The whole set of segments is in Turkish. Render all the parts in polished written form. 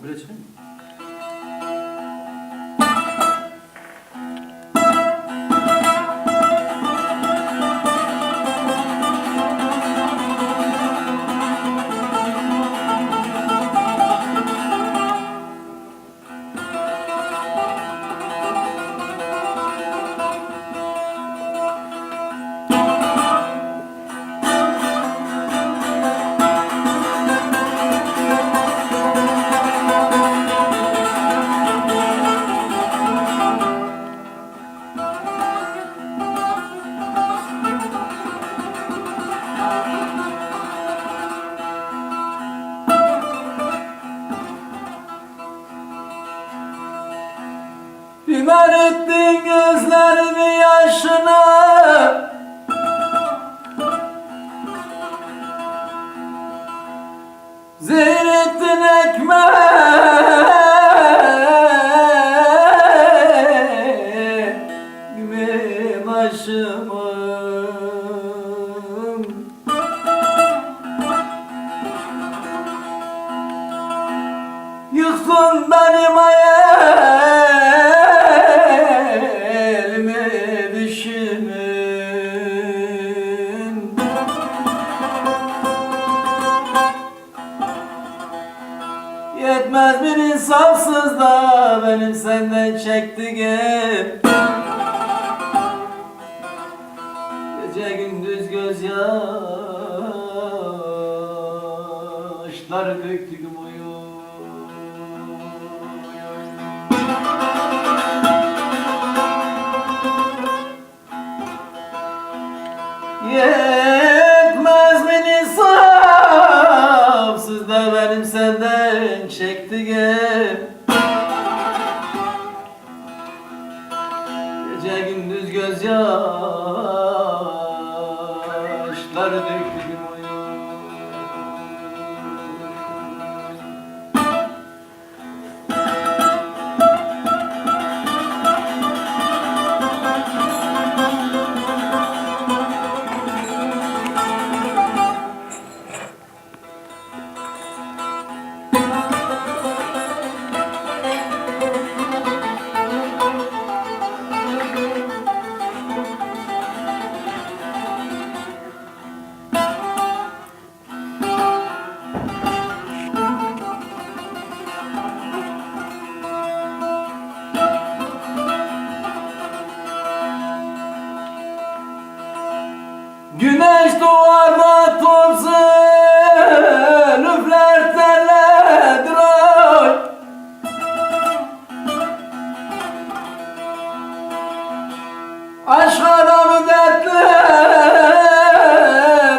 Böyle çıkayım mı? Pümer ettin gözlerimi yaşına, zehir ettin ekmeğimi aşımım. Yıktın benim hayalimi düşünün. Yetmez bir insafsız da benim senden çektiğim. Gece gündüz gözyaşları döktüm uyum. Yetmez mi insafsız da benim senden çektiğim. Gece gündüz gözyaşları döktüm uyum. Güneş doğar da tozun üfler terledir oy. Aşk adamı dertli,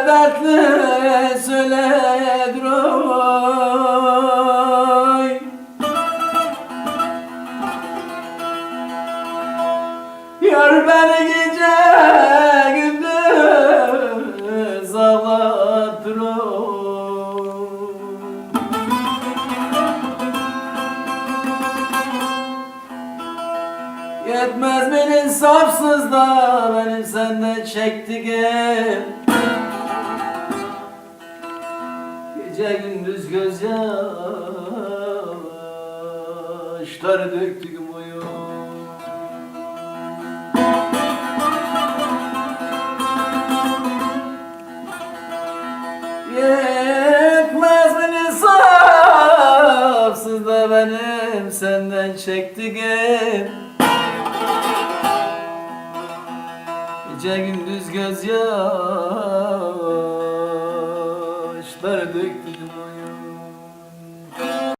dertli söyledir oy. Yor beni gece gündüz ağlatır oy. Yetmez bir insafsız da benim senden çektiğim. Gece gündüz gözyaşları döktüm uyum. Yetmez mi insafsız da benim senden çektiğim. Gece gündüz gözyaşları döktüm.